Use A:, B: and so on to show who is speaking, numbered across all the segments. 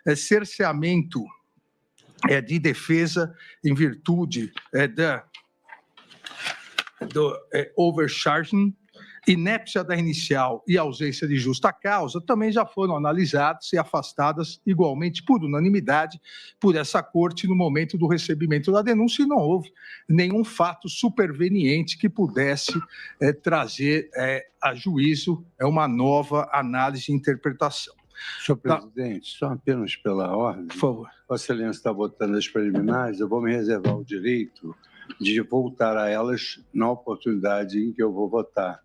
A: fato, cerceamento de defesa em virtude do overcharging, inépcia da inicial e ausência de justa causa também já foram analisadas e afastadas igualmente por unanimidade por essa corte no momento do recebimento da denúncia, e não houve nenhum fato superveniente que pudesse trazer a juízo uma nova análise e interpretação.
B: Senhor presidente, só apenas pela ordem.
A: Por favor.
B: Vossa Excelência está votando as preliminares, eu vou me reservar o direito de voltar a elas na oportunidade em que eu vou votar.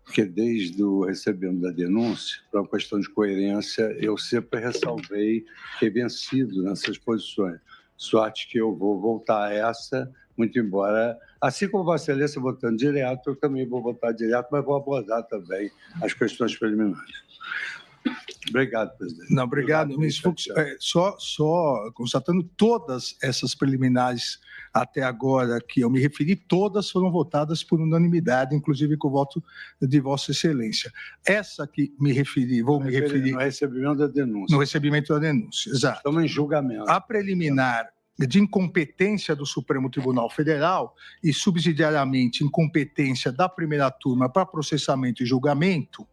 B: Porque desde o recebimento da denúncia, por uma questão de coerência, eu sempre ressalvei que vencido nessas posições. Sorte que eu vou voltar a essa, muito embora, assim como Vossa Excelência votando direto, eu também vou votar direto, mas vou abordar também as questões preliminares. Obrigado, presidente.
A: Não, obrigado, ministro Fux. Só constatando, todas essas preliminares até agora que eu me referi, todas foram votadas por unanimidade, inclusive com o voto de Vossa Excelência. Essa que me referi, vou me referir...
B: No recebimento da denúncia.
A: No recebimento da denúncia, exato.
B: Estamos em julgamento.
A: A preliminar de incompetência do Supremo Tribunal Federal e, subsidiariamente, incompetência da primeira turma para processamento e julgamento,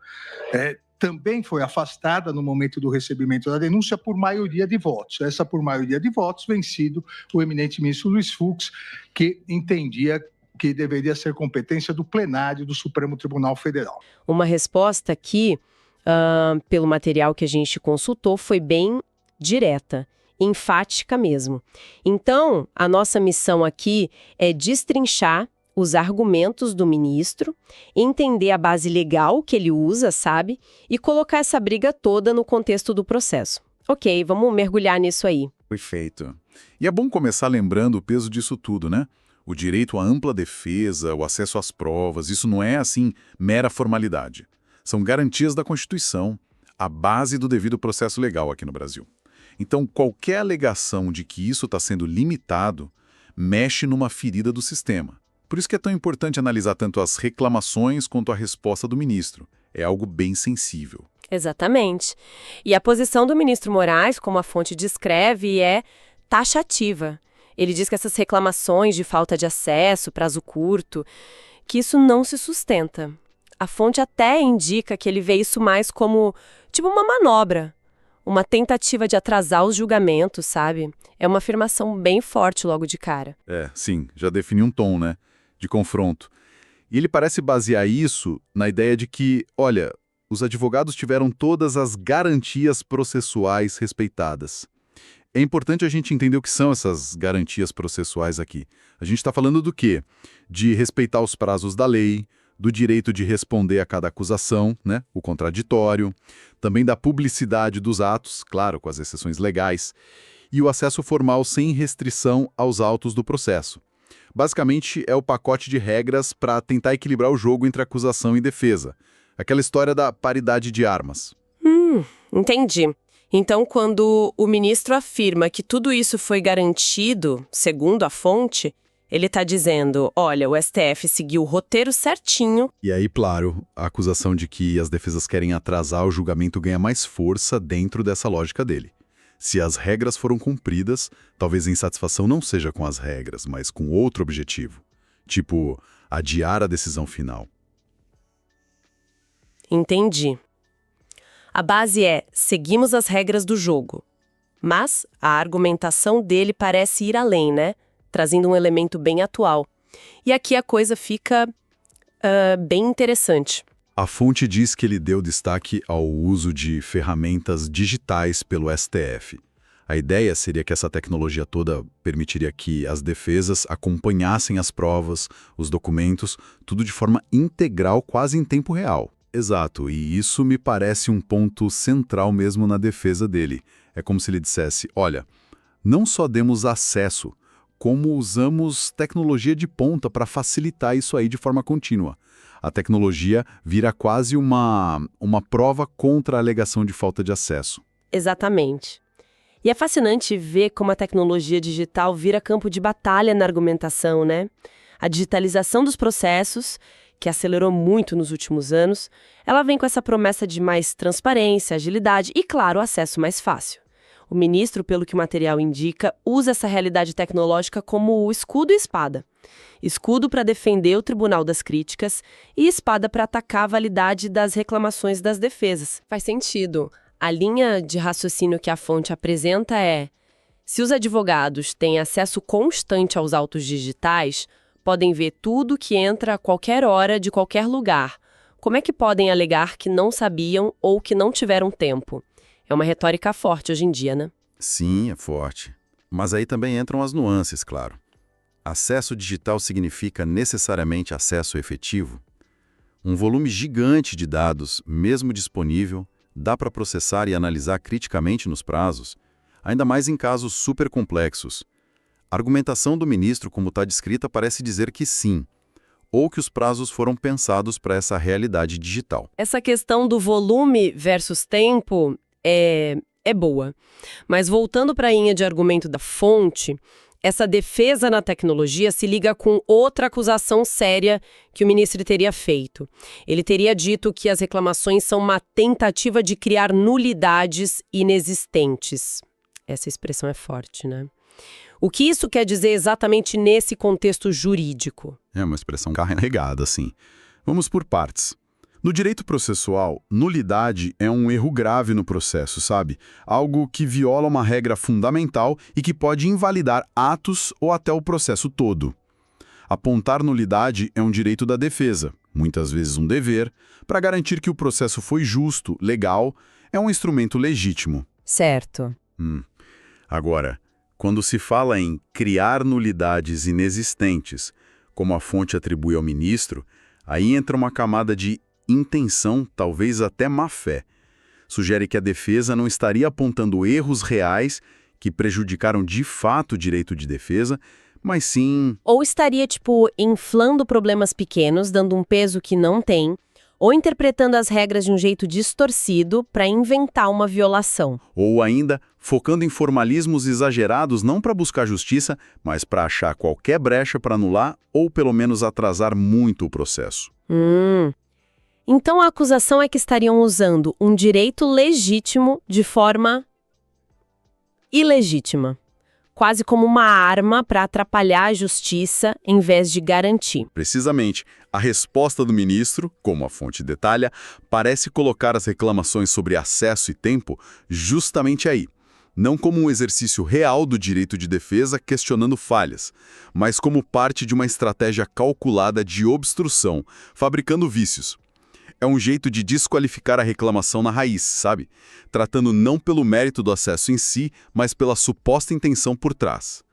A: também foi afastada no momento do recebimento da denúncia por maioria de votos. Essa por maioria de votos, vencido o eminente ministro Luiz Fux, que entendia que deveria ser competência do plenário do Supremo Tribunal Federal.
C: Uma resposta que, pelo material que a gente consultou, foi bem direta, enfática mesmo. Então, a nossa missão aqui é destrinchar os argumentos do ministro, entender a base legal que ele usa, sabe? E colocar essa briga toda no contexto do processo. Ok, vamos mergulhar nisso aí.
D: Perfeito. E é bom começar lembrando o peso disso tudo, né? O direito à ampla defesa, o acesso às provas, isso não é, assim, mera formalidade. São garantias da Constituição, a base do devido processo legal aqui no Brasil. Então, qualquer alegação de que isso está sendo limitado mexe numa ferida do sistema. Por isso que é tão importante analisar tanto as reclamações quanto a resposta do ministro. É algo bem sensível.
C: Exatamente. E a posição do ministro Moraes, como a fonte descreve, é taxativa. Ele diz que essas reclamações de falta de acesso, prazo curto, que isso não se sustenta. A fonte até indica que ele vê isso mais como, tipo, uma manobra. Uma tentativa de atrasar os julgamentos, sabe? É uma afirmação bem forte logo de cara.
D: Sim, já definiu um tom, né? De confronto. E ele parece basear isso na ideia de que, olha, os advogados tiveram todas as garantias processuais respeitadas. É importante a gente entender o que são essas garantias processuais aqui. A gente está falando do quê? De respeitar os prazos da lei, do direito de responder a cada acusação, né? O contraditório, também da publicidade dos atos, claro, com as exceções legais, e o acesso formal sem restrição aos autos do processo. Basicamente, é o pacote de regras para tentar equilibrar o jogo entre acusação e defesa. Aquela história da paridade de armas.
C: Entendi. Então, quando o ministro afirma que tudo isso foi garantido, segundo a fonte, ele está dizendo, olha, o STF seguiu o roteiro certinho.
D: E aí, claro, a acusação de que as defesas querem atrasar o julgamento ganha mais força dentro dessa lógica dele. Se as regras foram cumpridas, talvez a insatisfação não seja com as regras, mas com outro objetivo. Tipo, adiar a decisão final.
C: Entendi. A base é, seguimos as regras do jogo. Mas a argumentação dele parece ir além, né? Trazendo um elemento bem atual. E aqui a coisa fica bem interessante.
D: A fonte diz que ele deu destaque ao uso de ferramentas digitais pelo STF. A ideia seria que essa tecnologia toda permitiria que as defesas acompanhassem as provas, os documentos, tudo de forma integral, quase em tempo real. Exato, e isso me parece um ponto central mesmo na defesa dele. É como se ele dissesse, olha, não só demos acesso, como usamos tecnologia de ponta para facilitar isso aí de forma contínua. A tecnologia vira quase uma prova contra a alegação de falta de acesso.
C: Exatamente. E é fascinante ver como a tecnologia digital vira campo de batalha na argumentação, né? A digitalização dos processos, que acelerou muito nos últimos anos, ela vem com essa promessa de mais transparência, agilidade e, claro, acesso mais fácil. O ministro, pelo que o material indica, usa essa realidade tecnológica como escudo e espada. Escudo para defender o Tribunal das Críticas e espada para atacar a validade das reclamações das defesas. Faz sentido. A linha de raciocínio que a fonte apresenta é: se os advogados têm acesso constante aos autos digitais, podem ver tudo que entra a qualquer hora de qualquer lugar. Como é que podem alegar que não sabiam ou que não tiveram tempo? É uma retórica forte hoje em dia, né?
D: Sim, é forte. Mas aí também entram as nuances, claro. Acesso digital significa necessariamente acesso efetivo? Um volume gigante de dados, mesmo disponível, dá para processar e analisar criticamente nos prazos, ainda mais em casos super complexos. A argumentação do ministro, como está descrita, parece dizer que sim, ou que os prazos foram pensados para essa realidade digital.
C: Essa questão do volume versus tempo é boa. Mas voltando para a linha de argumento da fonte, essa defesa na tecnologia se liga com outra acusação séria que o ministro teria feito. Ele teria dito que as reclamações são uma tentativa de criar nulidades inexistentes. Essa expressão é forte, né? O que isso quer dizer exatamente nesse contexto jurídico?
D: É uma expressão carregada, assim. Vamos por partes. No direito processual, nulidade é um erro grave no processo, sabe? Algo que viola uma regra fundamental e que pode invalidar atos ou até o processo todo. Apontar nulidade é um direito da defesa, muitas vezes um dever, para garantir que o processo foi justo, legal, é um instrumento legítimo.
C: Certo.
D: Agora, quando se fala em criar nulidades inexistentes, como a fonte atribui ao ministro, aí entra uma camada de intenção, talvez até má-fé. Sugere que a defesa não estaria apontando erros reais que prejudicaram de fato o direito de defesa, mas sim...
C: Ou estaria, inflando problemas pequenos, dando um peso que não tem, ou interpretando as regras de um jeito distorcido para inventar uma violação.
D: Ou ainda, focando em formalismos exagerados não para buscar justiça, mas para achar qualquer brecha para anular ou pelo menos atrasar muito o processo.
C: Então a acusação é que estariam usando um direito legítimo de forma ilegítima. Quase como uma arma para atrapalhar a justiça em vez de garantir.
D: Precisamente, a resposta do ministro, como a fonte detalha, parece colocar as reclamações sobre acesso e tempo justamente aí. Não como um exercício real do direito de defesa questionando falhas, mas como parte de uma estratégia calculada de obstrução, fabricando vícios. É um jeito de desqualificar a reclamação na raiz, sabe? Tratando não pelo mérito do acesso em si, mas pela suposta intenção por trás.